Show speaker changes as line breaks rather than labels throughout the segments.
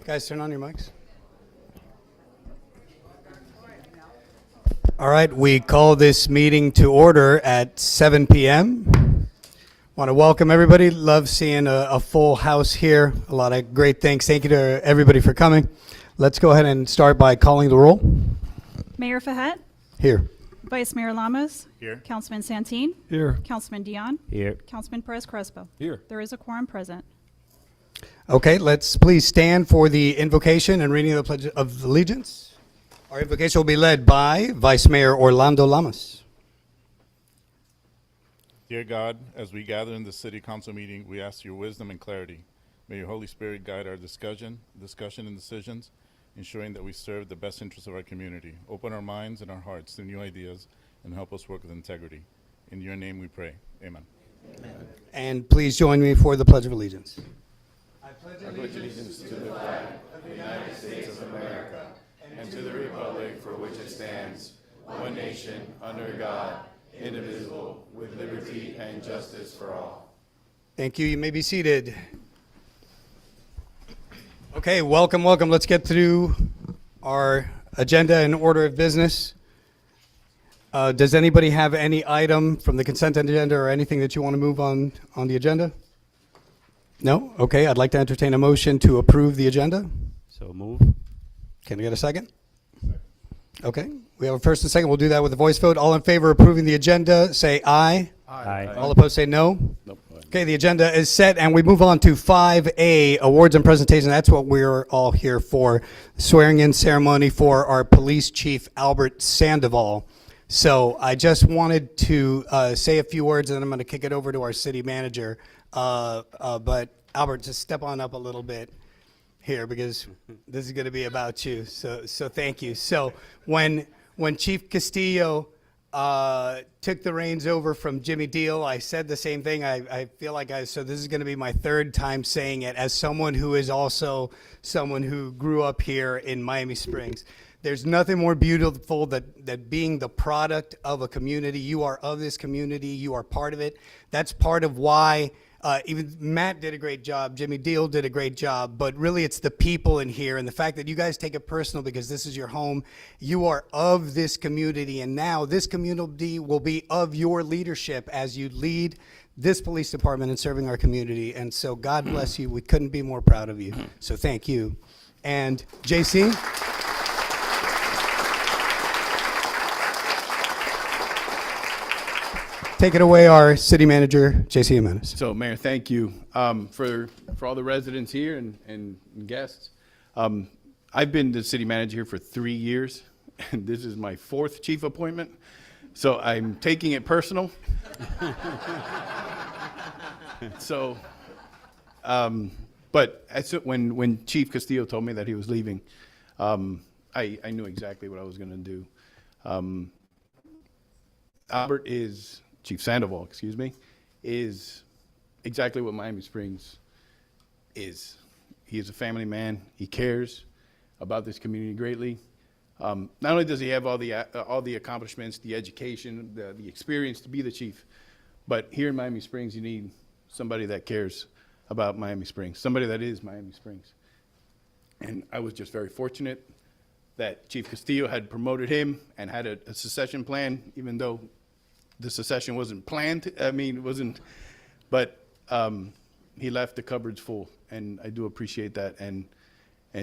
Guys, turn on your mics. All right, we call this meeting to order at 7 p.m. Want to welcome everybody. Love seeing a full house here. A lot of great things. Thank you to everybody for coming. Let's go ahead and start by calling the roll.
Mayor Fahet,
Here.
Vice Mayor Lamas,
Here.
Councilman Santin,
Here.
Councilman Dion,
Here.
Councilman Perez Crespo.
Here.
There is a quorum present.
Okay, let's please stand for the invocation and reading of the Pledge of Allegiance. Our invocation will be led by Vice Mayor Orlando Lamas.
Dear God, as we gather in the city council meeting, we ask your wisdom and clarity. May your Holy Spirit guide our discussion and decisions, ensuring that we serve the best interests of our community. Open our minds and our hearts to new ideas and help us work with integrity. In your name we pray. Amen.
And please join me for the Pledge of Allegiance. Thank you. You may be seated. Okay, welcome. Let's get through our agenda and order of business. Does anybody have any item from the consent agenda or anything that you want to move on the agenda? No? Okay, I'd like to entertain a motion to approve the agenda.
So move.
Can I get a second? Okay, we have a first and second. We'll do that with a voice vote. All in favor of approving the agenda, say aye.
Aye.
All opposed, say no.
Nope.
Okay, the agenda is set, and we move on to 5A, awards and presentation. That's what we're all here for, swearing-in ceremony for our police chief, Albert Sandoval. So I just wanted to say a few words, and then I'm going to kick it over to our city manager. But Albert, just step on up a little bit here, because this is going to be about you. So thank you. So when Chief Castillo took the reins over from Jimmy Deal, I said the same thing. I feel like so this is going to be my third time saying it as someone who is also someone who grew up here in Miami Springs. There's nothing more beautiful than being the product of a community. You are of this community. You are part of it. That's part of why even Matt did a great job. Jimmy Deal did a great job. But really, it's the people in here and the fact that you guys take it personal because this is your home. You are of this community. And now this community will be of your leadership as you lead this police department and serving our community. And so God bless you. We couldn't be more proud of you. So thank you. And JC? Take it away, our city manager, J.C. Jimenez.
So, Mayor, thank you for all the residents here and guests. I've been the city manager here for 3 years, and this is my fourth chief appointment, so I'm taking it personal. So, but when Chief Castillo told me that he was leaving, I knew exactly what I was going to do. Chief Sandoval, is exactly what Miami Springs is. He is a family man. He cares about this community greatly. Not only does he have all the accomplishments, the education, the experience to be the chief, but here in Miami Springs, you need somebody that cares about Miami Springs, somebody that is Miami Springs. And I was just very fortunate that Chief Castillo had promoted him and had a succession plan, even though the succession wasn't planned. But he left the cupboards full, and I do appreciate that. And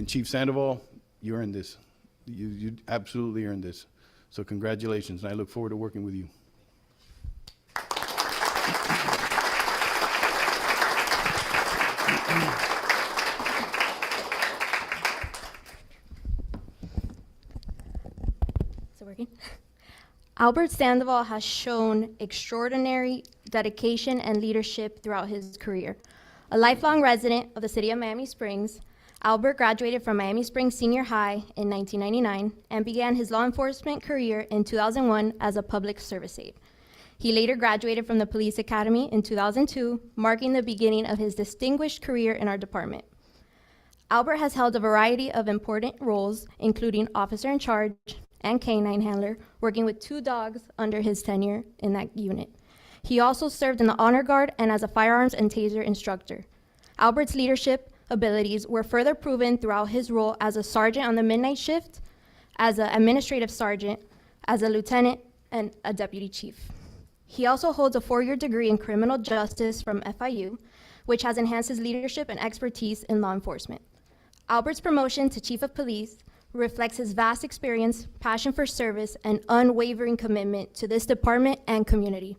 Chief Sandoval, you earned this. You absolutely earned this. So congratulations, and I look forward to working with you.
Is it working? Albert Sandoval has shown extraordinary dedication and leadership throughout his career. A lifelong resident of the city of Miami Springs, Albert graduated from Miami Springs Senior High in 1999 and began his law enforcement career in 2001 as a public service aide. He later graduated from the Police Academy in 2002, marking the beginning of his distinguished career in our department. Albert has held a variety of important roles, including officer in charge and canine handler, working with 2 dogs under his tenure in that unit. He also served in the Honor Guard and as a firearms and taser instructor. Albert's leadership abilities were further proven throughout his role as a sergeant on the midnight shift, as an administrative sergeant, as a lieutenant, and a deputy chief. He also holds a 4-year degree in criminal justice from FIU, which has enhanced his leadership and expertise in law enforcement. Albert's promotion to chief of police reflects his vast experience, passion for service, and unwavering commitment to this department and community.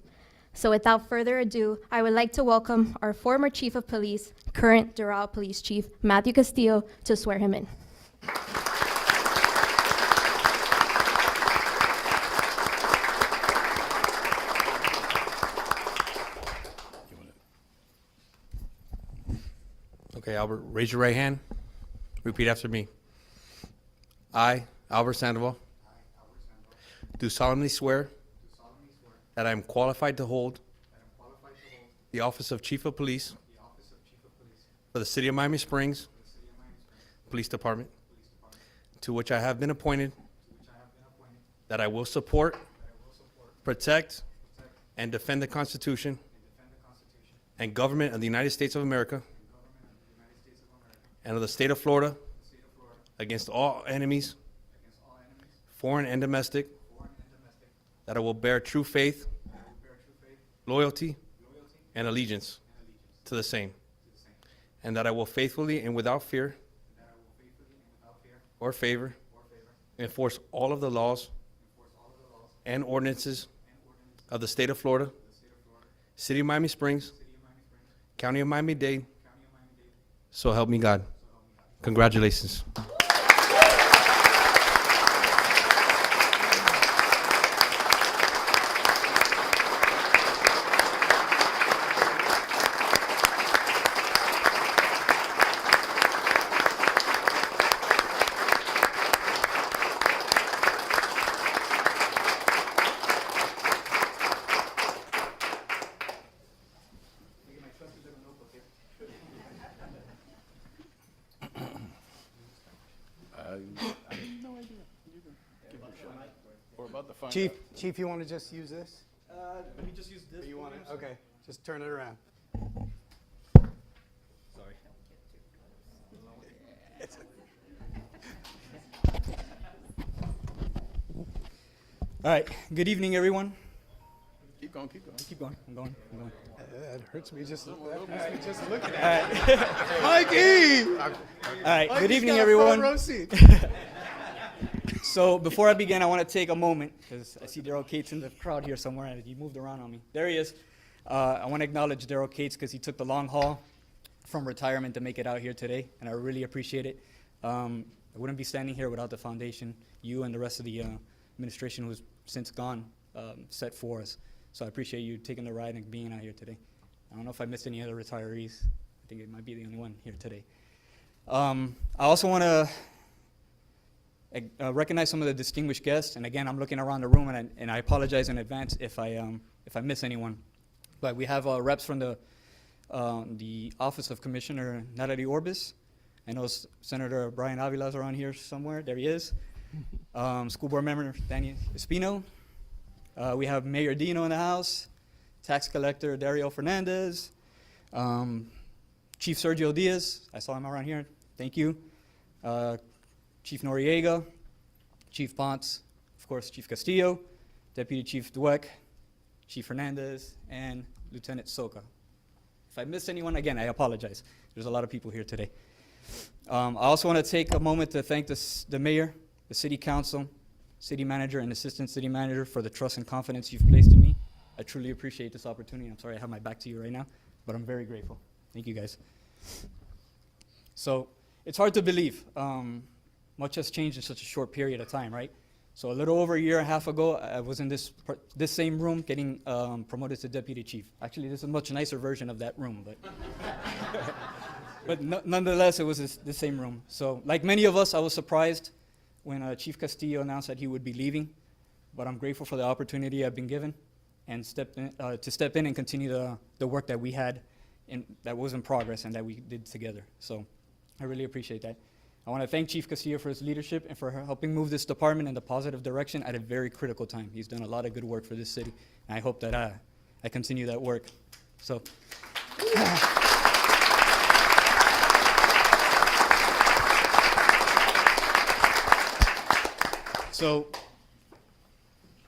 So without further ado, I would like to welcome our former chief of police, current Doral Police Chief, Matthew Castillo, to swear him in.
Okay, Albert, raise your right hand. Repeat after me. I, Albert Sandoval, do solemnly swear that I am qualified to hold the office of Chief of Police for the City of Miami Springs Police Department, to which I have been appointed, that I will support, protect, and defend the Constitution and government of the United States of America and of the state of Florida against all enemies, foreign and domestic, that I will bear true faith, loyalty, and allegiance to the same, and that I will faithfully and without fear or favor enforce all of the laws and ordinances of the state of Florida, City of Miami Springs, County of Miami-Dade, so help me God. Congratulations.
We're about to find
Chief,
out.
Chief, you want to just use this?
Let me just use this.
You want it? Okay, just turn it around.
Sorry. All right. Good evening, everyone.
Keep going, keep going.
Keep going. I'm going.
That hurts me just looking at it. Mikey!
All right. Good evening,
Got a front
everyone.
row seat.
So before I begin, I want to take a moment because I see Daryl Cates in the crowd here somewhere, and he moved around on me. There he is. I want to acknowledge Daryl Cates because he took the long haul from retirement to make it out here today, and I really appreciate it. I wouldn't be standing here without the foundation, you and the rest of the administration who's since gone, set for us. So I appreciate you taking the ride and being out here today. I don't know if I missed any other retirees. I think it might be the only one here today. I also want to recognize some of the distinguished guests, and again, I'm looking around the room, and I apologize in advance if I miss anyone. But we have reps from the Office of Commissioner Natalie Orbis. I know Senator Brian Avila's around here somewhere. There he is. School Board Member Danny Espino. We have Mayor Dino in the house. Tax Collector Dario Fernandez. Chief Sergio Diaz. I saw him around here. Thank you. Chief Noriega, Chief Ponce, of course, Chief Castillo, Deputy Chief Dweck, Chief Hernandez, and Lieutenant Soka. If I missed anyone, again, I apologize. There's a lot of people here today. I also want to take a moment to thank the mayor, the city council, city manager, and assistant city manager for the trust and confidence you've placed in me. I truly appreciate this opportunity. I'm sorry I have my back to you right now, but I'm very grateful. Thank you, guys. So it's hard to believe. Much has changed in such a short period of time, right? So a little over a year and a half ago, I was in this same room getting promoted to deputy chief. Actually, this is a much nicer version of that room, but nonetheless, it was the same room. So like many of us, I was surprised when Chief Castillo announced that he would be leaving, but I'm grateful for the opportunity I've been given and to step in and continue the work that we had that was in progress and that we did together. So I really appreciate that. I want to thank Chief Castillo for his leadership and for helping move this department in the positive direction at a very critical time. He's done a lot of good work for this city, and I hope that I continue that work. So. So,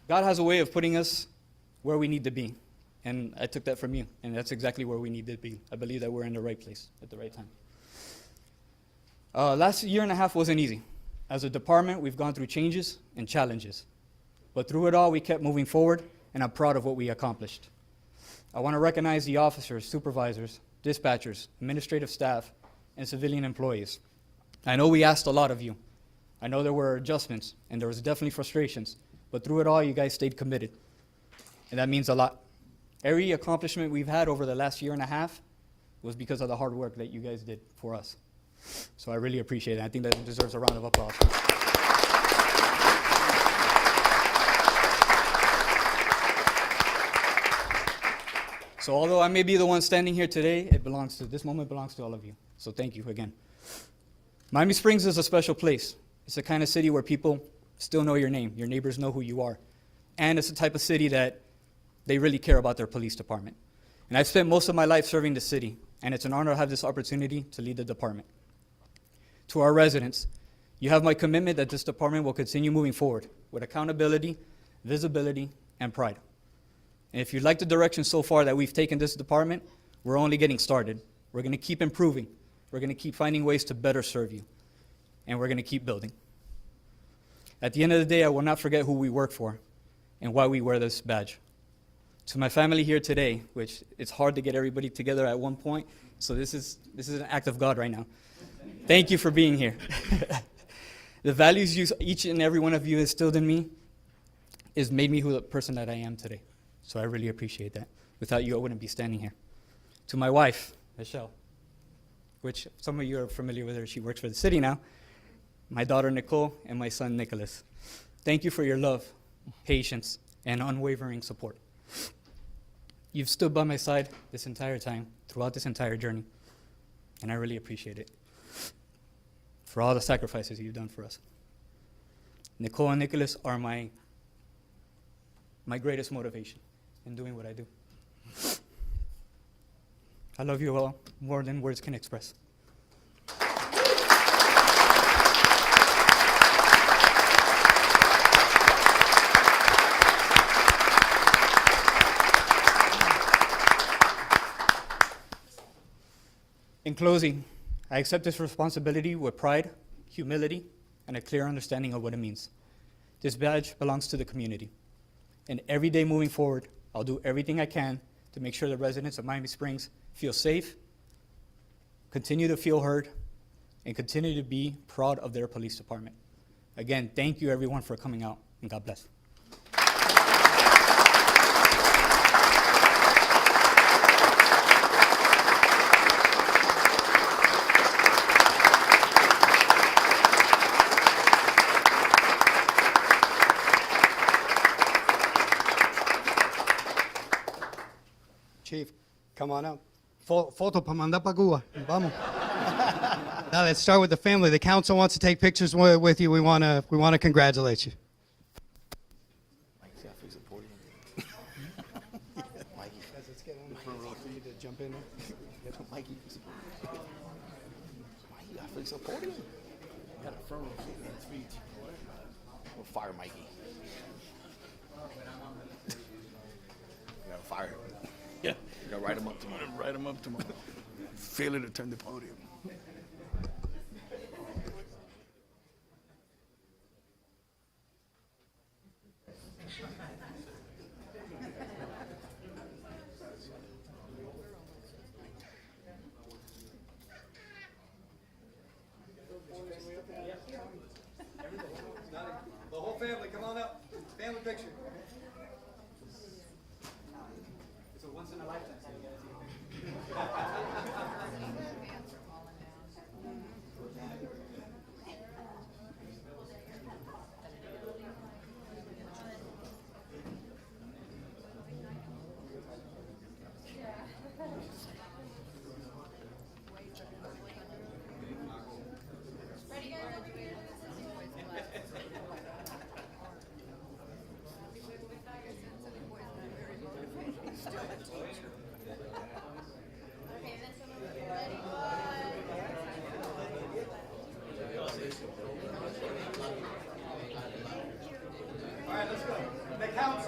God has a way of putting us where we need to be. And I took that from you, and that's exactly where we need to be. I believe that we're in the right place at the right time. Last year and a half wasn't easy. As a department, we've gone through changes and challenges. But through it all, we kept moving forward, and I'm proud of what we accomplished. I want to recognize the officers, supervisors, dispatchers, administrative staff, and civilian employees. I know we asked a lot of you. I know there were adjustments, and there was definitely frustrations. But through it all, you guys stayed committed. And that means a lot. Every accomplishment we've had over the last year and a half was because of the hard work that you guys did for us. So I really appreciate it. I think that deserves a round of applause. So although I may be the one standing here today, this moment belongs to all of you. So thank you again. Miami Springs is a special place. It's the kind of city where people still know your name. Your neighbors know who you are. And it's the type of city that they really care about their police department. And I've spent most of my life serving the city, and it's an honor to have this opportunity to lead the department. To our residents, you have my commitment that this department will continue moving forward with accountability, visibility, and pride. And if you like the direction so far that we've taken this department, we're only getting started. We're going to keep improving. We're going to keep finding ways to better serve you. And we're going to keep building. At the end of the day, I will not forget who we work for and why we wear this badge. To my family here today, which it's hard to get everybody together at one point, so this is an act of God right now. Thank you for being here. The values each and every one of you instilled in me has made me the person that I am today. So I really appreciate that. Without you, I wouldn't be standing here. To my wife, Michelle, which some of you are familiar with her. She works for the city now. My daughter, Nicole, and my son, Nicholas. Thank you for your love, patience, and unwavering support. You've stood by my side this entire time, throughout this entire journey, and I really appreciate it. For all the sacrifices you've done for us. Nicole and Nicholas are my greatest motivation in doing what I do. I love you all more than words can express. In closing, I accept this responsibility with pride, humility, and a clear understanding of what it means. This badge belongs to the community. And every day moving forward, I'll do everything I can to make sure the residents of Miami Springs feel safe, continue to feel heard, and continue to be proud of their police department. Again, thank you everyone for coming out, and God bless.
Chief, come on up. Photo para mandar para Cuba. Vamos. Now let's start with the family. The council wants to take pictures with you. We want to congratulate you. Let's get on for you to jump in there.
Mikey, I fix a podium. Got a front row seat and speech. We'll fire Mikey. We gotta fire him. Yeah. We gotta write him up tomorrow. Write him up tomorrow. Failure to turn the podium.
The whole family, come on up. Family picture. It's a once in a lifetime.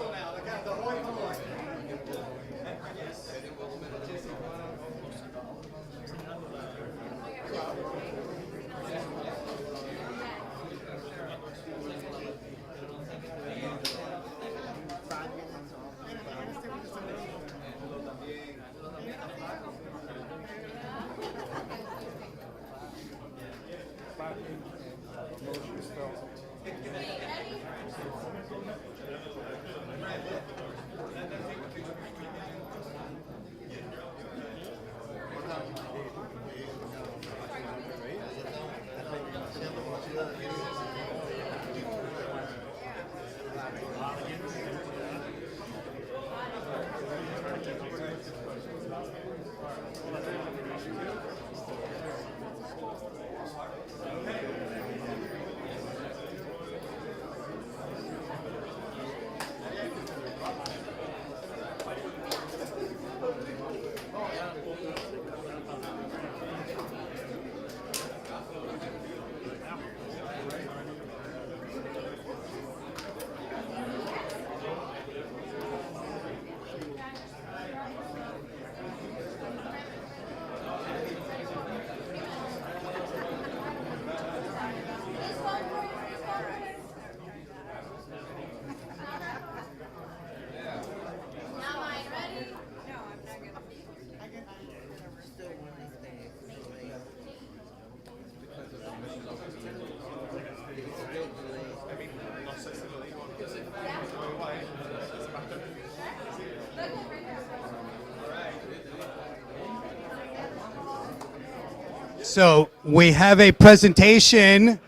council now, the hoi polloi. So we have a presentation.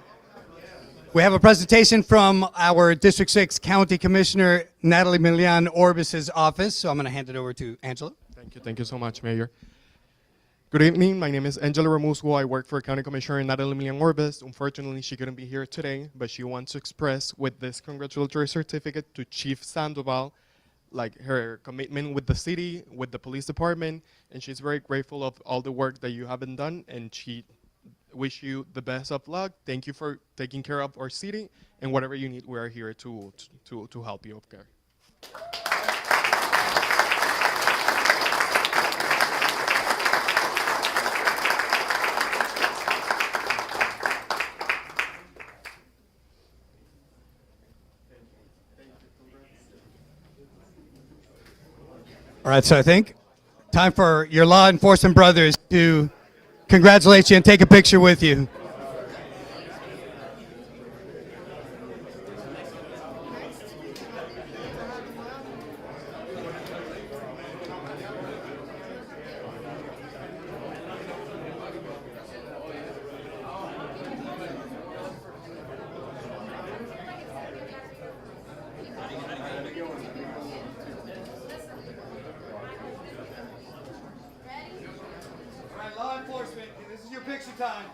We have a presentation from our District 6 County Commissioner Natalie Milian Orbis's office. So I'm going to hand it over to Angela.
Thank you so much, Mayor. Good evening, my name is Angela Ramusco. I work for County Commissioner Natalie Milian Orbis. Unfortunately, she couldn't be here today, but she wants to express with this congratulatory certificate to Chief Sandoval, like her commitment with the city, with the police department, and she's very grateful of all the work that you haven't done, and she wish you the best of luck. Thank you for taking care of our city, and whatever you need, we are here to help you. Okay.
All right, so I think time for your law enforcement brothers to congratulate you and take a picture with you. All right, law enforcement, this is your picture time.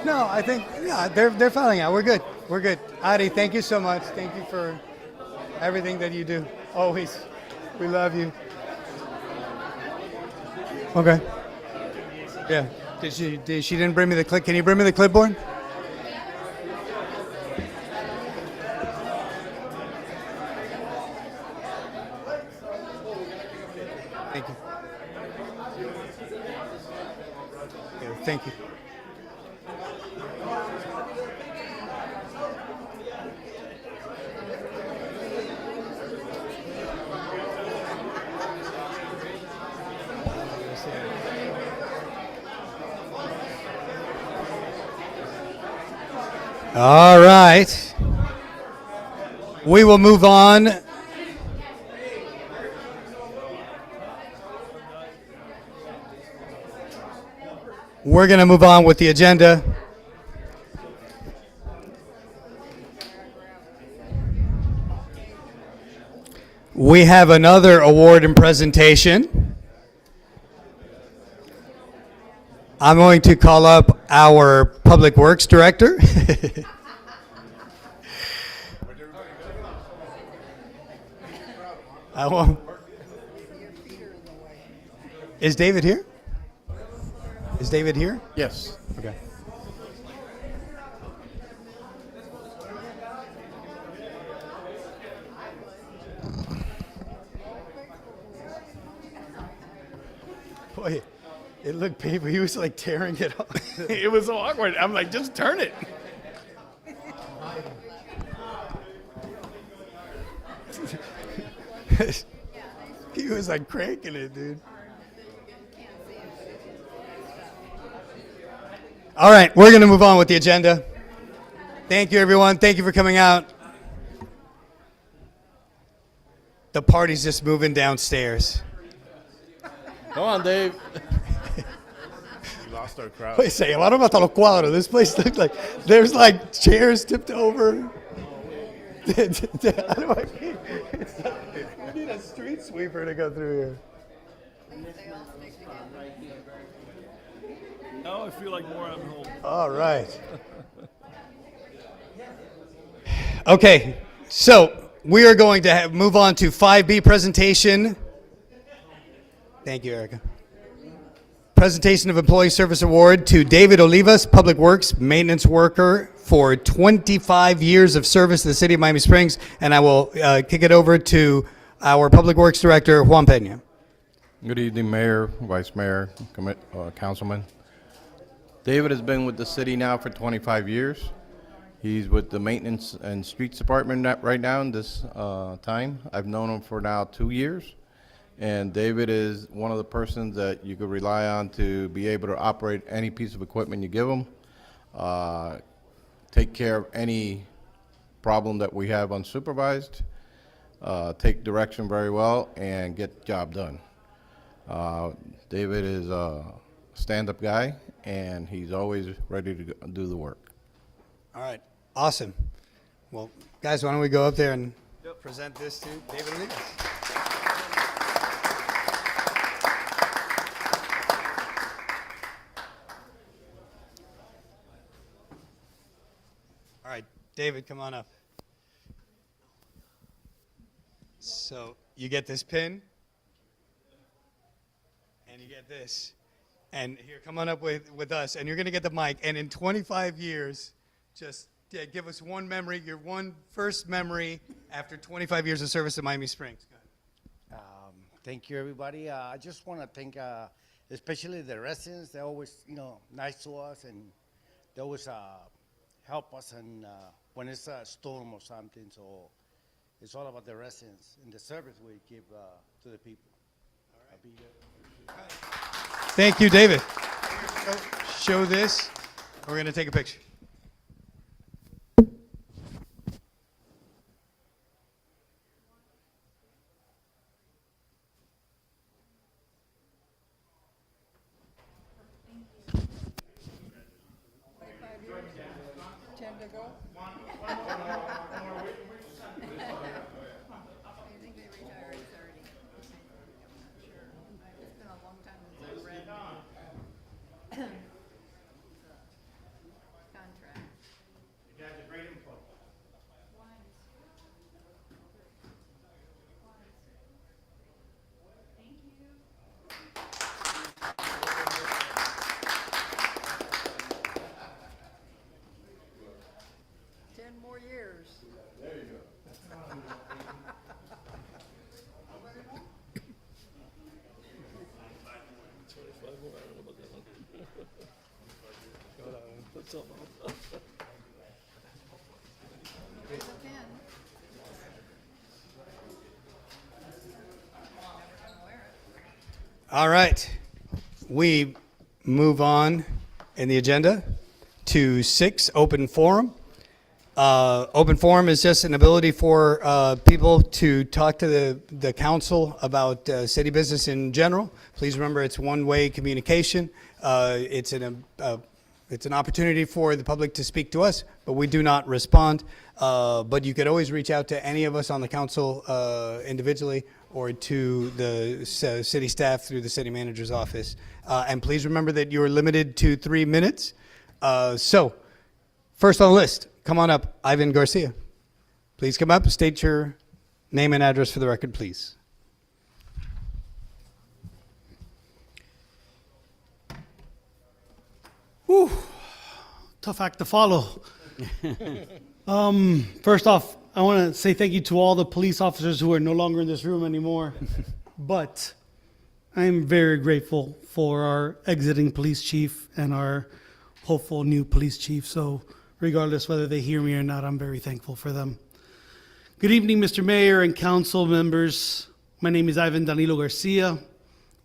No, I think yeah, they're filing out. We're good. We're good. Adi, thank you so much. Thank you for everything that you do. Always. We love you. Okay. Yeah. She didn't bring me the clip. Can you bring me the clipboard? Thank you. Yeah, thank you. All right. We will move on. We're going to move on with the agenda. We have another award and presentation. I'm going to call up our Public Works Director. I won't. Is David here? Is David here?
Yes.
Okay. Boy, it looked painful. He was like tearing it off.
It was so awkward. I'm like, just turn it.
He was like cranking it, dude. All right, we're going to move on with the agenda. Thank you, everyone. Thank you for coming out. The party's just moving downstairs.
Come on, Dave.
We lost our crowd.
Wait a second, why don't I los cuadros? This place looked like there's like chairs tipped over. How do I keep? We need a street sweeper to go through here.
Now I feel like more I'm home.
All right. Okay, so we are going to move on to 5B presentation. Thank you, Erica. Presentation of Employee Service Award to David Olivas, Public Works Maintenance Worker for 25 years of service to the City of Miami Springs. And I will kick it over to our Public Works Director, Juan Peña.
Good evening, Mayor, Vice Mayor, Councilman. David has been with the city now for 25 years. He's with the Maintenance and Streets Department right now in this time. I've known him for now 2 years. And David is one of the persons that you could rely on to be able to operate any piece of equipment you give him, take care of any problem that we have unsupervised, take direction very well, and get the job done. David is a stand-up guy, and he's always ready to do the work.
All right, awesome. Well, guys, why don't we go up there and present this to David Olivas. All right, David, come on up. So you get this pin, and you get this. And here, come on up with us, and you're going to get the mic. And in 25 years, just give us one memory, your one first memory after 25 years of service in Miami Springs. Go ahead.
Thank you, everybody. I just want to thank especially the residents. They're always, nice to us, and they always help us and when it's a storm or something. So it's all about the residents and the service we give to the people. All right.
Thank you, David. Show this. We're going to take a picture. All right. We move on in the agenda to 6, open forum. Open forum is just an ability for people to talk to the council about city business in general. Please remember, it's one-way communication. It's an opportunity for the public to speak to us, but we do not respond. But you could always reach out to any of us on the council individually or to the city staff through the city manager's office. And please remember that you're limited to 3 minutes. So, first on the list, come on up, Ivan Garcia. Please come up, state your name and address for the record, please.
Whew, tough act to follow. First off, I want to say thank you to all the police officers who are no longer in this room anymore. But I am very grateful for our exiting police chief and our hopeful new police chief. So regardless whether they hear me or not, I'm very thankful for them. Good evening, Mr. Mayor and council members. My name is Ivan Danilo Garcia.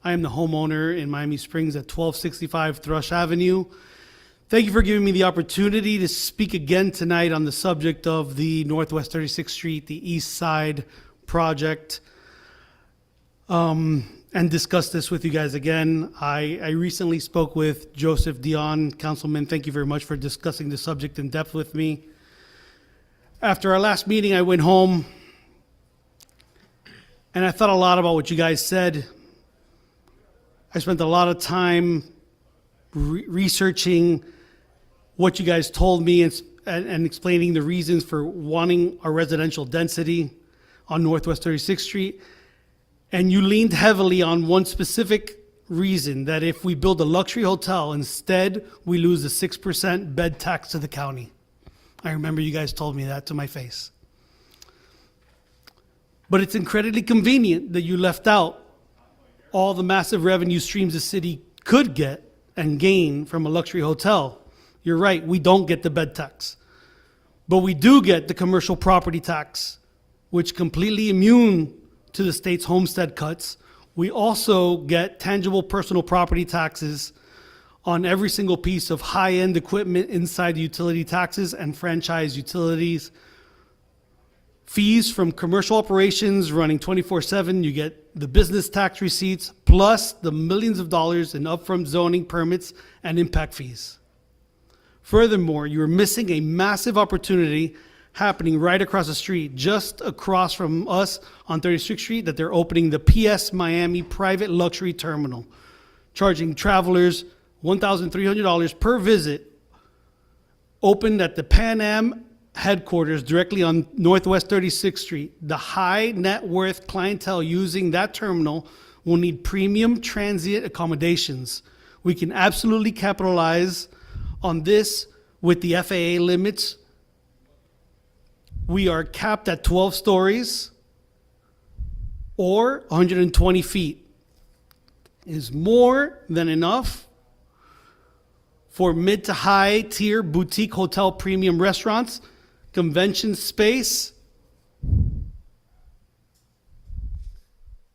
I am the homeowner in Miami Springs at 1265 Thrush Avenue. Thank you for giving me the opportunity to speak again tonight on the subject of the Northwest 36th Street, the East Side project, and discuss this with you guys again. I recently spoke with Joseph Dion. Councilman, thank you very much for discussing the subject in depth with me. After our last meeting, I went home and I thought a lot about what you guys said. I spent a lot of time researching what you guys told me and explaining the reasons for wanting a residential density on Northwest 36th Street. And you leaned heavily on one specific reason, that if we build a luxury hotel, instead we lose the 6% bed tax to the county. I remember you guys told me that to my face. But it's incredibly convenient that you left out all the massive revenue streams the city could get and gain from a luxury hotel. You're right, we don't get the bed tax. But we do get the commercial property tax, which completely immune to the state's homestead cuts. We also get tangible personal property taxes on every single piece of high-end equipment inside the utility taxes and franchise utilities. Fees from commercial operations running 24/7, you get the business tax receipts, plus the millions of dollars in upfront zoning permits and impact fees. Furthermore, you're missing a massive opportunity happening right across the street, just across from us on 36th Street, that they're opening the PS Miami private luxury terminal, charging travelers $1,300 per visit, opened at the Pan Am headquarters directly on Northwest 36th Street. The high net worth clientele using that terminal will need premium transient accommodations. We can absolutely capitalize on this with the FAA limits. We are capped at 12 stories or 120 feet. It is more than enough for mid to high tier boutique hotel premium restaurants, convention space,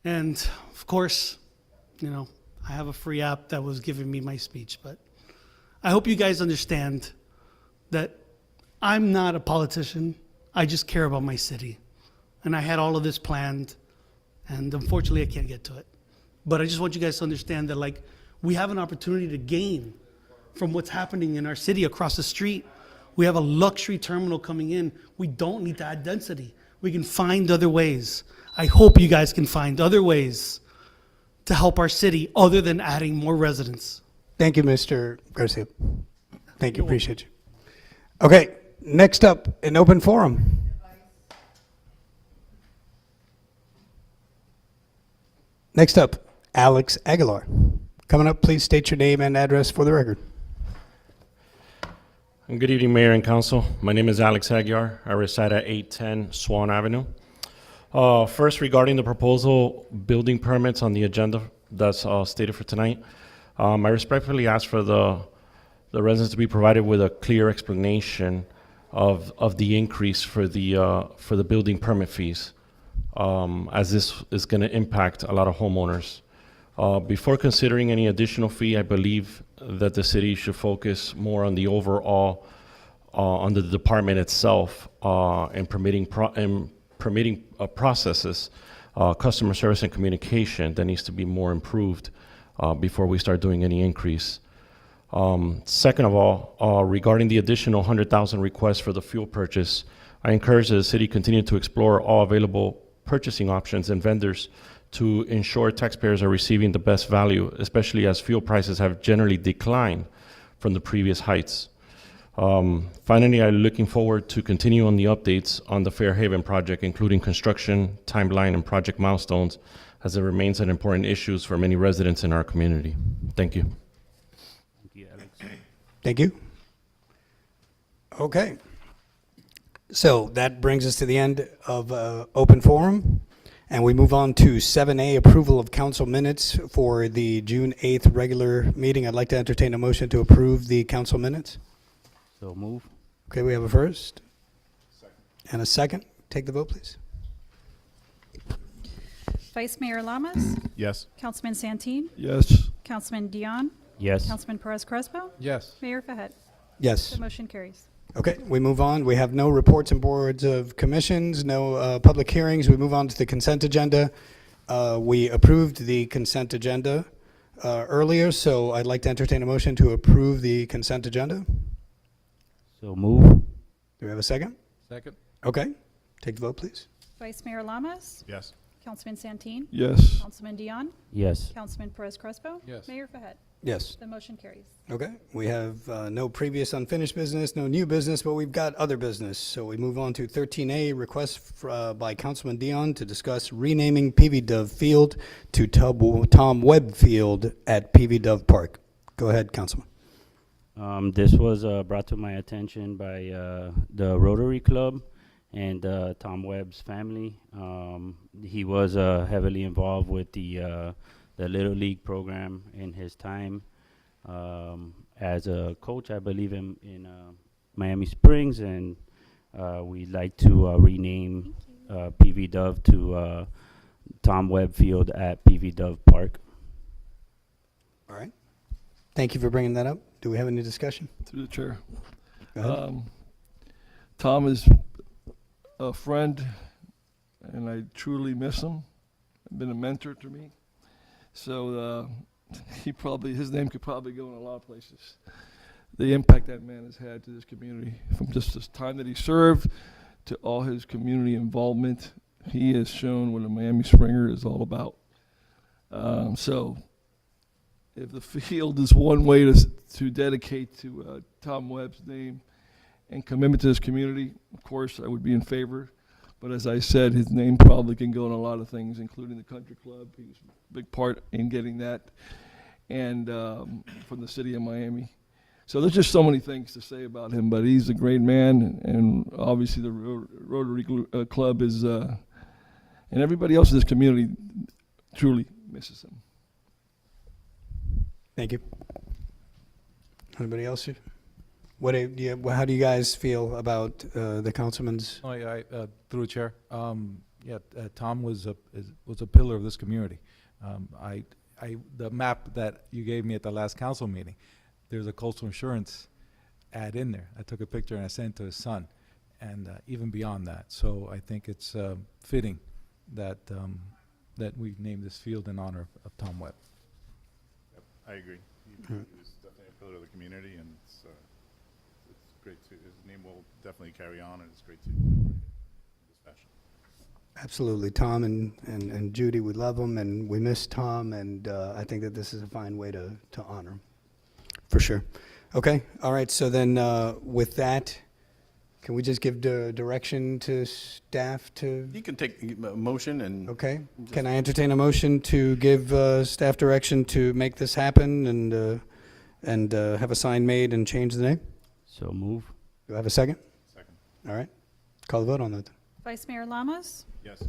and of course, I have a free app that was giving me my speech, but I hope you guys understand that I'm not a politician. I just care about my city. And I had all of this planned, and unfortunately I can't get to it. But I just want you guys to understand that we have an opportunity to gain from what's happening in our city across the street. We have a luxury terminal coming in. We don't need to add density. We can find other ways. I hope you guys can find other ways to help our city other than adding more residents.
Thank you, Mr. Garcia. Thank you, appreciate you. Okay, next up, an open forum. Next up, Alex Aguilar. Coming up, please state your name and address for the record.
Good evening, Mayor and Council. My name is Alex Aguilar. I reside at 810 Swan Avenue. First, regarding the proposal building permits on the agenda that's stated for tonight, I respectfully ask for the the residents to be provided with a clear explanation of the increase for the building permit fees, as this is going to impact a lot of homeowners. Before considering any additional fee, I believe that the city should focus more on the overall, on the department itself, and permitting processes, customer service and communication that needs to be more improved before we start doing any increase. Second of all, regarding the additional 100,000 requests for the fuel purchase, I encourage that the city continue to explore all available purchasing options and vendors to ensure taxpayers are receiving the best value, especially as fuel prices have generally declined from the previous heights. Finally, I'm looking forward to continue on the updates on the Fairhaven project, including construction, timeline, and project milestones, as it remains an important issue for many residents in our community. Thank you.
Thank you. Okay. So that brings us to the end of open forum, and we move on to 7A, approval of council minutes for the June 8th regular meeting. I'd like to entertain a motion to approve the council minutes.
So move.
Okay, we have a first. And a second. Take the vote, please.
Vice Mayor Lamas,
Yes.
Councilman Santin,
Yes.
Councilman Dion,
Yes.
Councilman Perez Crespo,
Yes.
Mayor Fahet.
Yes.
The motion carries.
Okay, we move on. We have no reports and boards of commissions, no public hearings. We move on to the consent agenda. We approved the consent agenda earlier, so I'd like to entertain a motion to approve the consent agenda.
So move.
Do we have a second?
Second.
Okay, take the vote, please.
Vice Mayor Lamas,
Yes.
Councilman Santin,
Yes.
Councilman Dion,
Yes.
Councilman Perez Crespo,
Yes.
Mayor Fahet.
Yes.
The motion carries.
Okay, we have no previous unfinished business, no new business, but we've got other business. So we move on to 13A, request by Councilman Dion to discuss renaming PV Dove Field to Tom Webb Field at PV Dove Park. Go ahead, Councilman.
This was brought to my attention by the Rotary Club and Tom Webb's family. He was heavily involved with the Little League program in his time as a coach, I believe, in Miami Springs, and we'd like to rename PV Dove to Tom Webb Field at PV Dove Park.
All right. Thank you for bringing that up. Do we have any discussion?
Through the chair.
Go ahead.
Tom is a friend, and I truly miss him. Been a mentor to me. So his name could probably go in a lot of places. The impact that man has had to this community, from just this time that he served to all his community involvement, he has shown what a Miami Springer is all about. So if the field is one way to dedicate to Tom Webb's name and commitment to this community, of course, I would be in favor. But as I said, his name probably can go in a lot of things, including the country club. He was a big part in getting that, and from the city of Miami. So there's just so many things to say about him, but he's a great man, and obviously the Rotary Club is, and everybody else in this community truly misses him.
Thank you. Anybody else? How do you guys feel about the councilman's?
Through the chair, Tom was a pillar of this community. The map that you gave me at the last council meeting, there's a coastal insurance ad in there. I took a picture and I sent it to his son, and even beyond that. So I think it's fitting that we named this field in honor of Tom Webb.
Yep, I agree. He was definitely a pillar of the community, and it's great to, his name will definitely carry on, and it's great to remember him in this fashion.
Absolutely. Tom and Judy, we love him, and we miss Tom, and I think that this is a fine way to honor him. For sure. Okay. All right. So then with that, can we just give direction to staff to?
You can take a motion and.
Okay. Can I entertain a motion to give staff direction to make this happen and have a sign made and change the name?
So move.
Do I have a second?
Second.
All right. Call the vote on that.
Vice Mayor Lamas?
Yes.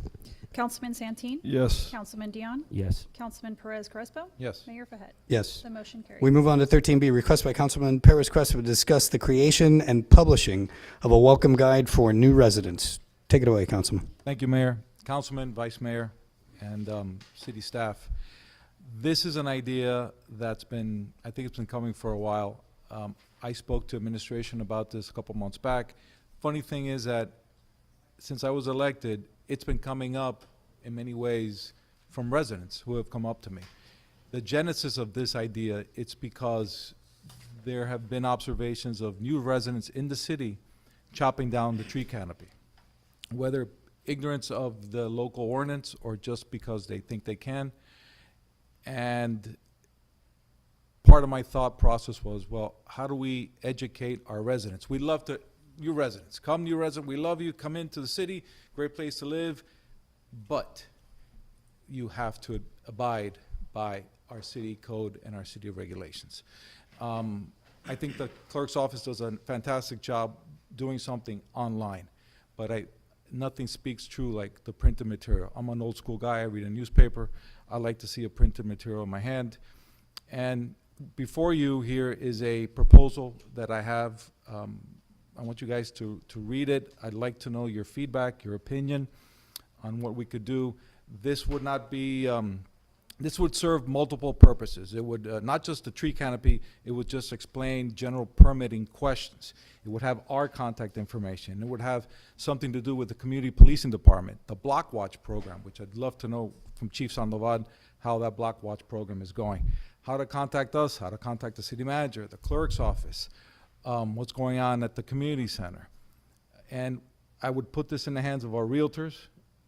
Councilman Santeen?
Yes.
Councilman Dion?
Yes.
Councilman Perez Crespo?
Yes.
Mayor Fahet?
Yes.
The motion carries.
We move on to 13B, request by Councilman Perez Crespo to discuss the creation and publishing of a welcome guide for new residents. Take it away, Councilman.
Thank you, Mayor, Councilman, Vice Mayor, and city staff. This is an idea that's been, I think it's been coming for a while. I spoke to administration about this a couple months back. Funny thing is that since I was elected, it's been coming up in many ways from residents who have come up to me. The genesis of this idea, it's because there have been observations of new residents in the city chopping down the tree canopy, whether ignorance of the local ordinance or just because they think they can. And part of my thought process was, well, how do we educate our residents? We'd love to, you residents, come new resident, we love you, come into the city, great place to live, but you have to abide by our city code and our city regulations. I think the clerk's office does a fantastic job doing something online, but nothing speaks true like the printed material. I'm an old school guy, I read a newspaper, I like to see a printed material in my hand. And before you here is a proposal that I have. I want you guys to read it. I'd like to know your feedback, your opinion on what we could do. This would not be, this would serve multiple purposes. It would, not just the tree canopy, it would just explain general permitting questions. It would have our contact information. It would have something to do with the community policing department, the Block Watch program, which I'd love to know from Chief Sandoval how that Block Watch program is going. How to contact us, how to contact the city manager, the clerk's office, what's going on at the community center. And I would put this in the hands of our realtors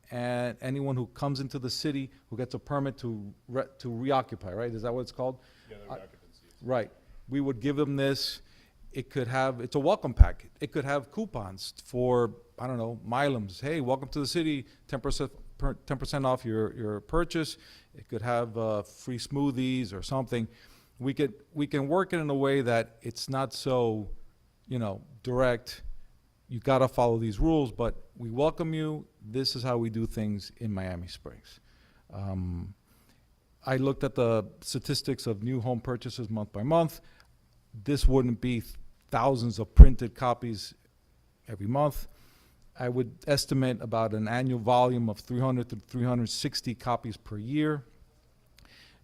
and anyone who comes into the city who gets a permit to reoccupy, right? Is that what it's called?
Yeah, the reoccupancy.
Right. We would give them this. It could have, it's a welcome packet. It could have coupons for, I don't know, Milems. Hey, welcome to the city, 10% off your purchase. It could have free smoothies or something. We can work it in a way that it's not so, direct. You got to follow these rules, but we welcome you. This is how we do things in Miami Springs. I looked at the statistics of new home purchases month by month. This wouldn't be thousands of printed copies every month. I would estimate about an annual volume of 300 to 360 copies per year.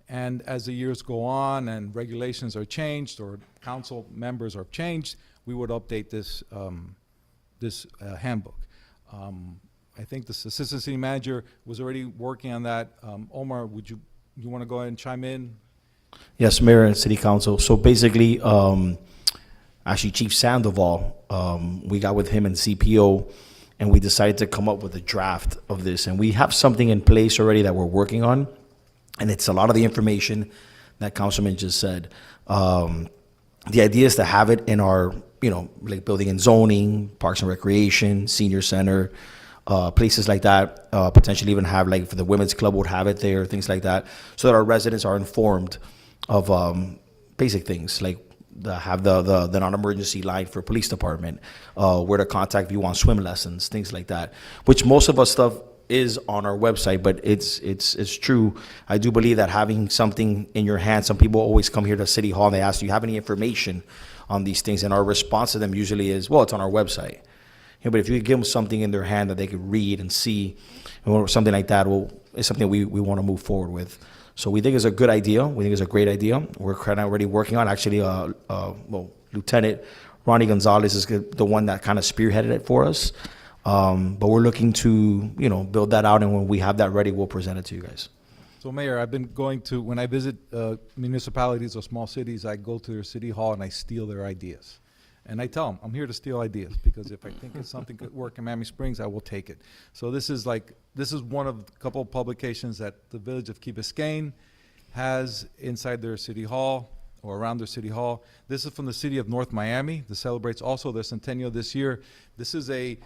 And as the years go on and regulations are changed or council members are changed, we would update this, handbook. I think the assistant city manager was already working on that. Omar, you want to go ahead and chime in?
Yes, Mayor and City Council. So basically, actually Chief Sandoval, we got with him and CPO, and we decided to come up with a draft of this. And we have something in place already that we're working on. And it's a lot of the information that Councilman just said. The idea is to have it in our, like building and zoning, parks and recreation, senior center, places like that. Potentially even have, like, for the women's club would have it there, things like that, so that our residents are informed of basic things like have the non-emergency line for police department, where to contact if you want swim lessons, things like that, which most of us stuff is on our website, but it's true. I do believe that having something in your hand, some people always come here to City Hall and they ask, do you have any information on these things? And our response to them usually is, well, it's on our website. But if you give them something in their hand that they could read and see, or something like that, it's something we want to move forward with. So we think it's a good idea. We think it's a great idea. We're kind of already working on, actually, Lieutenant Ronnie Gonzalez is the one that kind of spearheaded it for us. But we're looking to, build that out, and when we have that ready, we'll present it to you guys.
So, Mayor, I've been going to, when I visit municipalities or small cities, I go to their city hall and I steal their ideas. And I tell them, I'm here to steal ideas, because if I think it's something could work in Miami Springs, I will take it. So this is one of a couple of publications that the Village of Key Biscayne has inside their city hall or around their city hall. This is from the city of North Miami. This celebrates also their centennial this year. This is their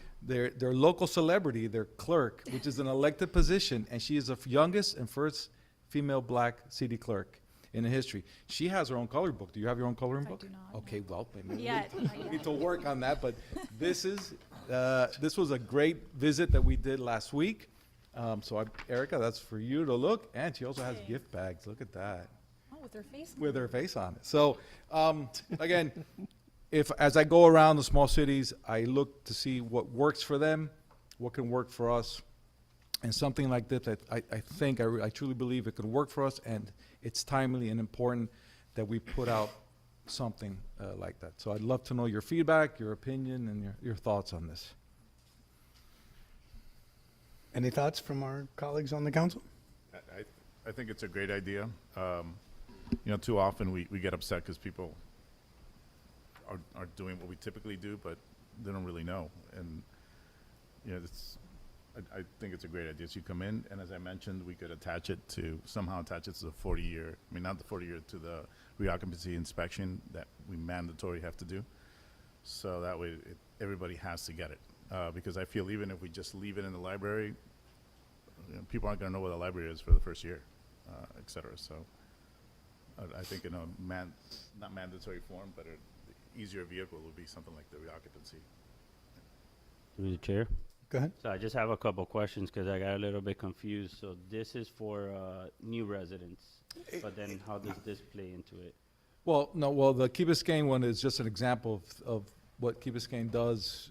local celebrity, their clerk, which is an elected position, and she is the youngest and first female black city clerk in the history. She has her own coloring book. Do you have your own coloring book?
I do not.
Okay, well, maybe
Yet.
we need to work on that, but this is This was a great visit that we did last week. Erica, that's for you to look, and she also has gift bags. Look at that.
Oh, with their face.
With her face on it. So, again, as I go around the small cities, I look to see what works for them, what can work for us, and something like this, I truly believe it could work for us, and it's timely and important that we put out something like that. So I'd love to know your feedback, your opinion, and your thoughts on this.
Any thoughts from our colleagues on the council?
I think it's a great idea. Too often we get upset because people are doing what we typically do, but they don't really know. And, I think it's a great idea. So you come in, and as I mentioned, we could somehow attach it to the 40-year, not the 40-year, to the reoccupancy inspection that we mandatory have to do. So that way everybody has to get it. Because I feel even if we just leave it in the library, people aren't going to know what a library is for the first year, et cetera. So I think in a not mandatory form, but an easier vehicle would be something like the reoccupancy.
Through the chair.
Go ahead.
So I just have a couple questions because I got a little bit confused. So this is for new residents, but then how does this play into it?
Well, no, the Key Biscayne one is just an example of what Key Biscayne does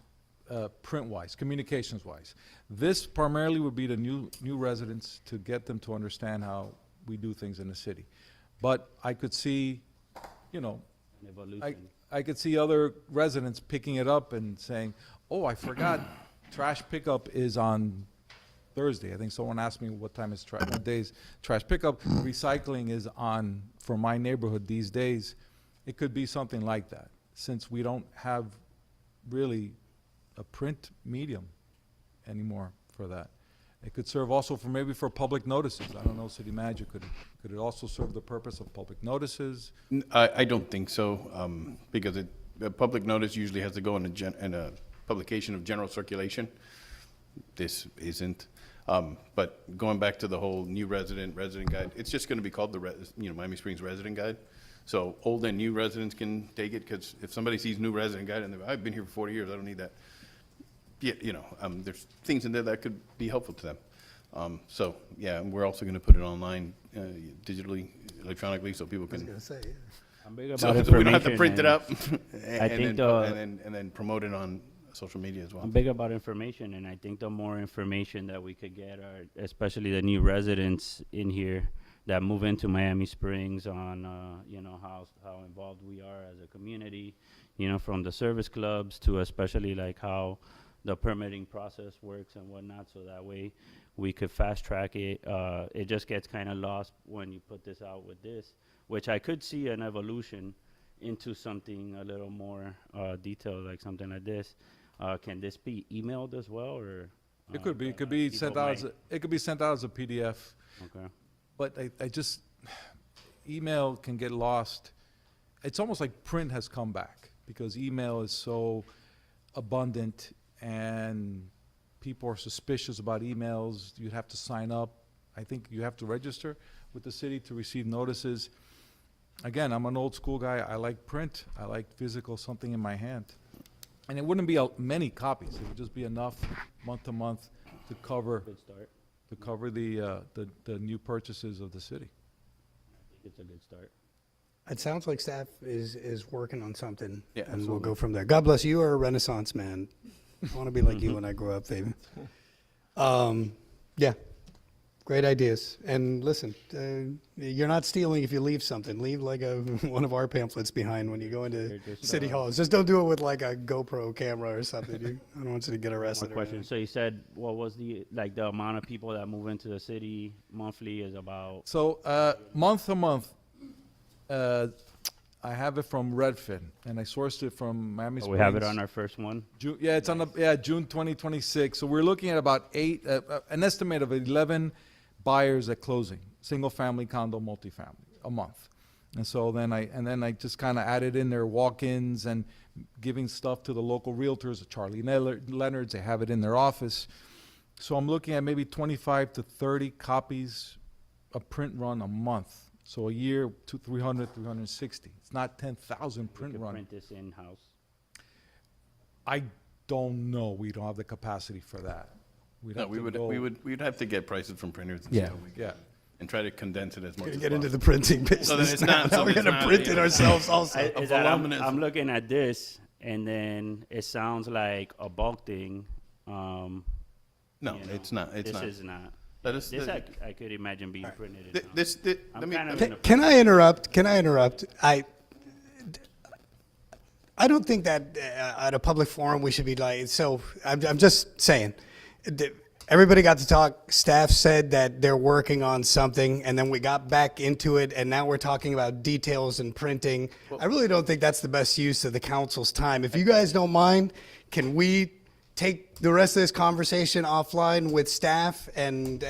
print-wise, communications-wise. This primarily would be the new residents to get them to understand how we do things in the city. But I could see, I could see other residents picking it up and saying, oh, I forgot trash pickup is on Thursday. I think someone asked me what days trash pickup. Recycling is on for my neighborhood these days. It could be something like that, since we don't have really a print medium anymore for that. It could serve also for public notices. I don't know, city manager, could it also serve the purpose of public notices?
I don't think so, because a public notice usually has to go in a publication of general circulation. This isn't. But going back to the whole new resident guide, it's just going to be called the Miami Springs Resident Guide. So old and new residents can take it, because if somebody sees new resident guide and they're, I've been here for 40 years, I don't need that. Yeah, there's things in there that could be helpful to them. So yeah, and we're also going to put it online, digitally, electronically, so people can.
I was going to say, yeah.
I'm big about
So we
information.
don't have to print it
and
up
I think
and then promote it on social media as well.
I'm big about information, and I think the more information that we could get, especially the new residents in here that move into Miami Springs on, how involved we are as a community, from the service clubs to especially like how the permitting process works and whatnot, so that way we could fast track it. It just gets kind of lost when you put this out with this, which I could see an evolution into something a little more detailed, like something like this. Can this be emailed as well, or?
It could be. It could be sent out. It could be sent out as a PDF.
Okay.
But I just email can get lost. It's almost like print has come back because email is so abundant and people are suspicious about emails. You have to sign up. I think you have to register with the city to receive notices. Again, I'm an old school guy. I like print. I like physical, something in my hand. And it wouldn't be many copies. It would just be enough month to month to cover
Good start.
the new purchases of the city.
I think it's a good start.
It sounds like staff is working on something,
Yeah,
and we'll
absolutely.
go from there. God bless you. You are a Renaissance man. I want to be like you when I grow up, Fabian. Yeah, great ideas. And listen, you're not stealing if you leave something. Leave like one of our pamphlets behind when you go into city halls. Just don't do it with like a GoPro camera or something. I don't want you to get arrested.
One question. So you said what was the amount of people that move into the city monthly is about?
So month to month, I have it from Redfin, and I sourced it from Miami Springs.
We have it on our first one.
June 2026. So we're looking at about an estimate of 11 buyers at closing, single-family condo, multifamily, a month. And so then I just kind of added in their walk-ins and giving stuff to the local realtors, Charlie Leonard's. They have it in their office. So I'm looking at maybe 25 to 30 copies a print run a month. So a year, 300, 360. It's not 10,000 print
We could
run.
print this in-house.
I don't know. We don't have the capacity for that. We'd
No,
have
we
to
would,
go-
we'd have to get prices from printers and
Yeah.
stuff.
Yeah.
And try to condense it as much
Gonna
as
get into the
possible.
printing business
So then it's
now.
not-
Now
so
we're
it's
gonna
not,
print
you
it
know,
ourselves also.
a
That
voluminous-
I'm looking at this, and then it sounds like a bulk thing.
No,
you know,
it's not, it's not.
This is not.
Let us-
This
let-
I could imagine being printed.
Th-
in
This,
I'm
let me,
kind of
let
in
me-
a-
Can I interrupt? Can I interrupt? I don't think that at a public forum we should be like, so I'm just saying. Everybody got to talk. Staff said that they're working on something, and then we got back into it, and now we're talking about details and printing. I really don't think that's the best use of the council's time. If you guys don't mind, can we take the rest of this conversation offline with staff and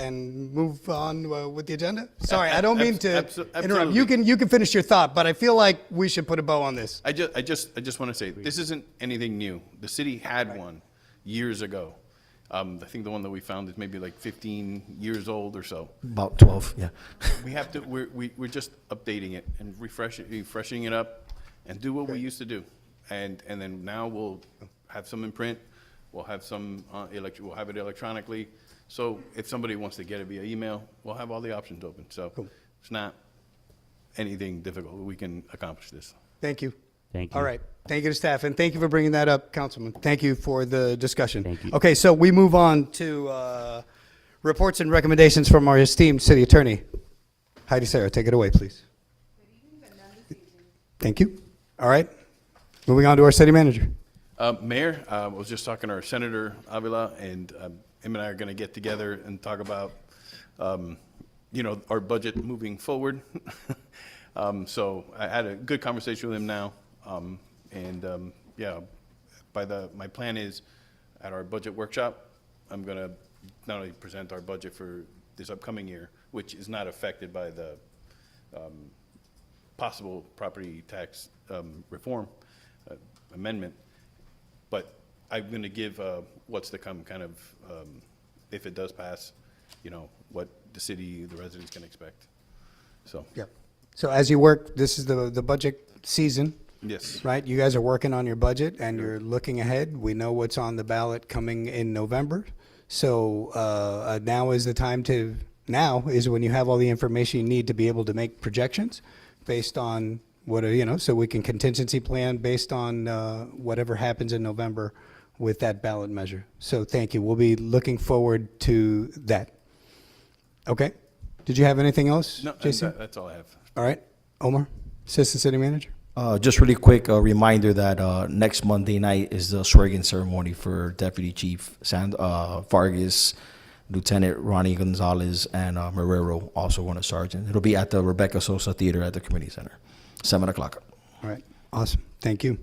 move on with the agenda? Sorry, I don't mean to interrupt.
absolutely.
You can finish your thought, but I feel like we should put a bow on this.
I just want to say, this isn't anything new. The city had one years ago. I think the one that we found is maybe like 15 years old or so.
About 12, yeah.
We have to, we're just updating it and refreshing it up and do what we used to do. And then now we'll have some in print, we'll have some, we'll have it electronically. So if somebody wants to get it via email, we'll have all the options open. So it's not anything difficult. We can accomplish this.
Thank you.
Thank you.
All right. Thank you to staff, and thank you for bringing that up, Councilman. Thank you for the discussion.
Thank you.
Okay, so we move on to reports and recommendations from our esteemed city attorney. Heidi Sarah, take it away, please. Thank you. All right. Moving on to our city manager.
Mayor, I was just talking to our Senator Avila, and him and I are going to get together and talk about, our budget moving forward. So I had a good conversation with him now, my plan is at our budget workshop, I'm going to not only present our budget for this upcoming year, which is not affected by the possible property tax reform amendment, but I'm going to give what's to come, kind of, if it does pass, what the city, the residents can expect. So,
Yep. So as you work, this is the budget season,
yes.
right? You guys are working on your budget, and you're looking ahead. We know what's on the ballot coming in November. So now is the time to, now is when you have all the information you need to be able to make projections based on what, so we can contingency plan based on whatever happens in November with that ballot measure. So thank you. We'll be looking forward to that. Okay. Did you have anything else,
No,
Jason?
that's all I have.
All right. Omar, Assistant City Manager.
Just really quick, a reminder that next Monday night is the swearing-in ceremony for Deputy Chief Vargas, Lieutenant Ronnie Gonzalez, and Marrero, also one a sergeant. It'll be at the Rebecca Sosa Theater at the Community Center, 7 o'clock.
All right. Awesome. Thank you.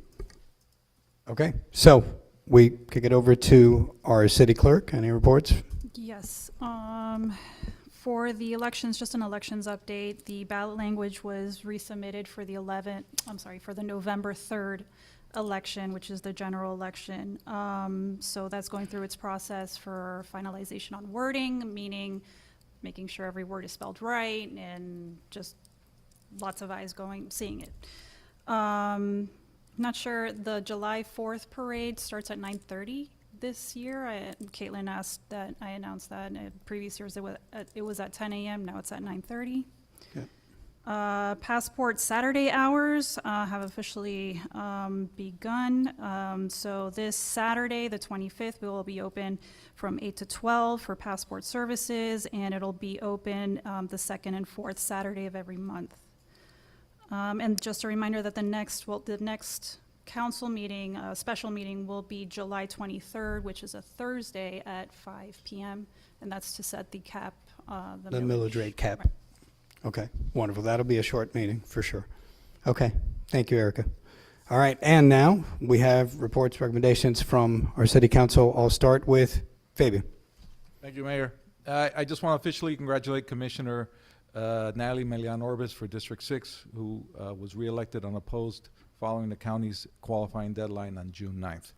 Okay. So we kick it over to our city clerk. Any reports?
Yes. For the elections, just an elections update, the ballot language was resubmitted for the for the November 3rd election, which is the general election. So that's going through its process for finalization on wording, meaning making sure every word is spelled right and just lots of eyes seeing it. Not sure, the July 4th parade starts at 9:30 this year. Caitlin asked that, I announced that in previous years it was at 10 a.m., now it's at 9:30. Passport Saturday hours have officially begun. So this Saturday, the 25th, we will be open from 8 to 12 for passport services, and it'll be open the second and fourth Saturday of every month. And just a reminder that the next council meeting, special meeting, will be July 23rd, which is a Thursday at 5 p.m., and that's to set the cap,
The millage rate cap. Okay, wonderful. That'll be a short meeting for sure. Okay, thank you, Erica. All right, and now we have reports, recommendations from our city council. I'll start with Fabian.
Thank you, Mayor. I just want to officially congratulate Commissioner Natalie Melian-Orbis for District 6, who was reelected unopposed following the county's qualifying deadline on June 9th.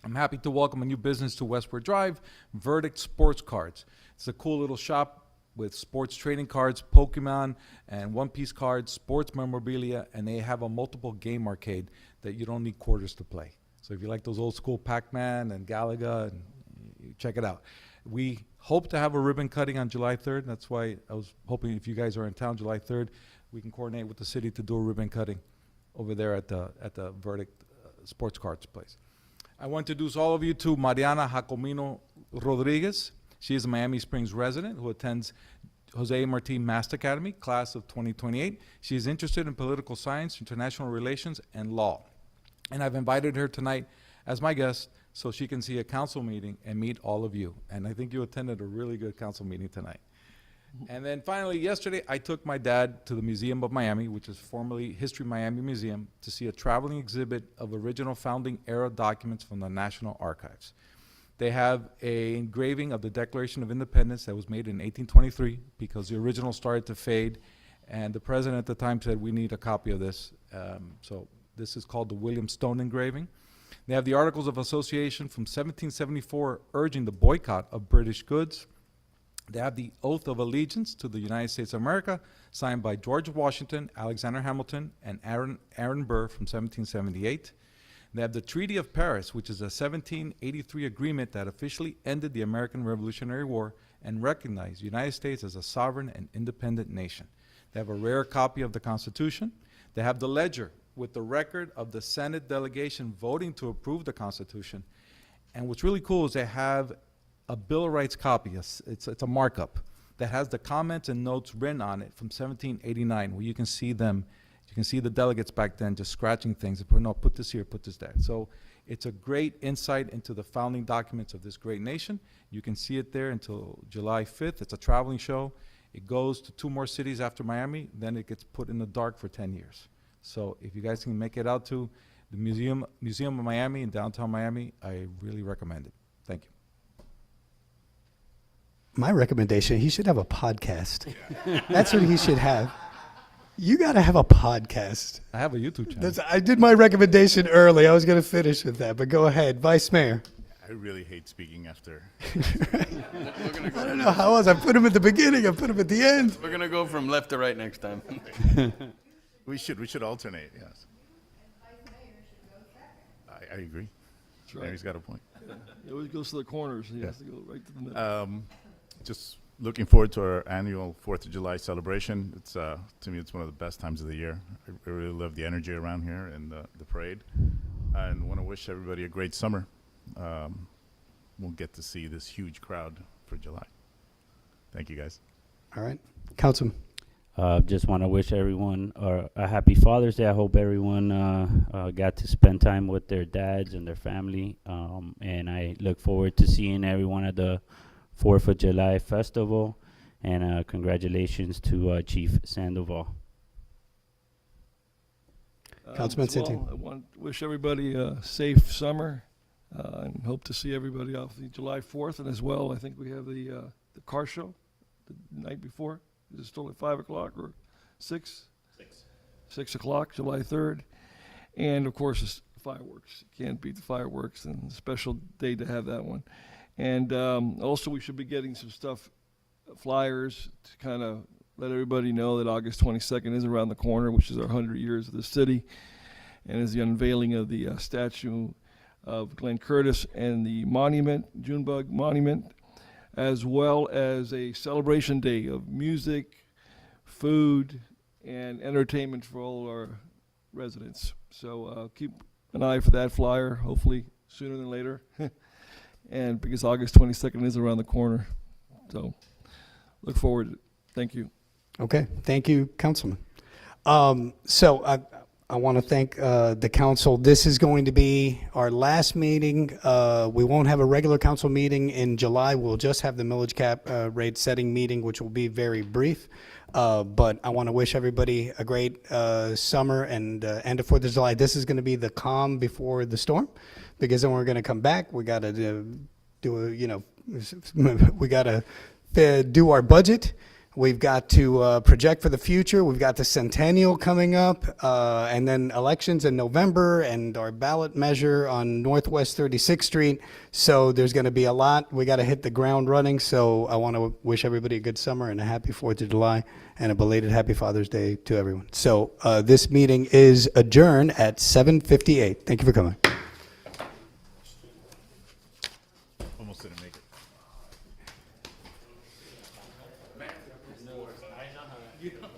I'm happy to welcome a new business to Westward Drive, Verdict Sports Cards. It's a cool little shop with sports trading cards, Pokemon, and One Piece cards, sports memorabilia, and they have a multiple game arcade that you don't need quarters to play. So if you like those old school Pac-Man and Galaga, and you check it out. We hope to have a ribbon cutting on July 3rd. That's why I was hoping if you guys are in town July 3rd, we can coordinate with the city to do a ribbon cutting over there at the Verdict Sports Cards place. I want to introduce all of you to Mariana Jacomino Rodriguez. She is a Miami Springs resident who attends Jose Marti Master Academy, class of 2028. She is interested in political science, international relations, and law. And I've invited her tonight as my guest so she can see a council meeting and meet all of you. And I think you attended a really good council meeting tonight. And then finally, yesterday, I took my dad to the Museum of Miami, which is formerly History Miami Museum, to see a traveling exhibit of original founding era documents from the National Archives. They have an engraving of the Declaration of Independence that was made in 1823 because the original started to fade, and the president at the time said, we need a copy of this. So this is called the William Stone engraving. They have the Articles of Association from 1774 urging the boycott of British goods. They have the Oath of Allegiance to the United States of America, signed by George Washington, Alexander Hamilton, and Aaron Burr from 1778. They have the Treaty of Paris, which is a 1783 agreement that officially ended the American Revolutionary War and recognized the United States as a sovereign and independent nation. They have a rare copy of the Constitution. They have the ledger with the record of the Senate delegation voting to approve the Constitution. And what's really cool is they have a Bill of Rights copy. It's a markup that has the comments and notes written on it from 1789, where you can see them. You can see the delegates back then just scratching things and putting, no, put this here, put this there. So it's a great insight into the founding documents of this great nation. You can see it there until July 5th. It's a traveling show. It goes to 2 more cities after Miami, then it gets put in the dark for 10 years. So if you guys can make it out to the Museum of Miami in downtown Miami, I really recommend it. Thank you.
My recommendation, he should have a podcast. That's what he should have. You got to have a podcast.
I have a YouTube channel.
I did my recommendation early. I was going to finish with that, but go ahead. Vice Mayor.
I really hate speaking after.
I don't know how else. I put him at the beginning. I put him at the end.
We're gonna go from left to right next time.
We should alternate, yes. I agree.
That's right.
Mary's got a point.
He always goes to the corners. He has to go right to the middle.
Just looking forward to our annual 4th of July celebration. It's to me, it's one of the best times of the year. I really love the energy around here and the parade, and want to wish everybody a great summer. We'll get to see this huge crowd for July. Thank you, guys.
All right. Councilman.
Just want to wish everyone a happy Father's Day. I hope everyone got to spend time with their dads and their family. And I look forward to seeing everyone at the 4th of July festival. And congratulations to Chief Sandoval.
Councilman
As well,
Santin.
I want to wish everybody a safe summer and hope to see everybody off the July 4th. And as well, I think we have the car show the night before. Is it still at 5 o'clock or 6? 6 o'clock, July 3rd. And of course, it's fireworks. You can't beat the fireworks, and a special day to have that one. And also, we should be getting some stuff, flyers, to kind of let everybody know that August 22nd is around the corner, which is our 100 years of the city, and is the unveiling of the statue of Glenn Curtis and the monument, Junebug Monument, as well as a celebration day of music, food, and entertainment for all our residents. So keep an eye for that flyer, hopefully sooner than later. And because August 22nd is around the corner. So look forward to it. Thank you.
Okay. Thank you, Councilman. So I want to thank the council. This is going to be our last meeting. We won't have a regular council meeting in July. We'll just have the millage cap rate setting meeting, which will be very brief. But I want to wish everybody a great summer and end of 4th of July. This is going to be the calm before the storm, because then we're going to come back. We got to we got to do our budget. We've got to project for the future. We've got the centennial coming up, and then elections in November, and our ballot measure on Northwest 36th Street. So there's going to be a lot. We got to hit the ground running. So I want to wish everybody a good summer and a happy 4th of July and a belated happy Father's Day to everyone. So this meeting is adjourned at 7:58. Thank you for coming.
You know?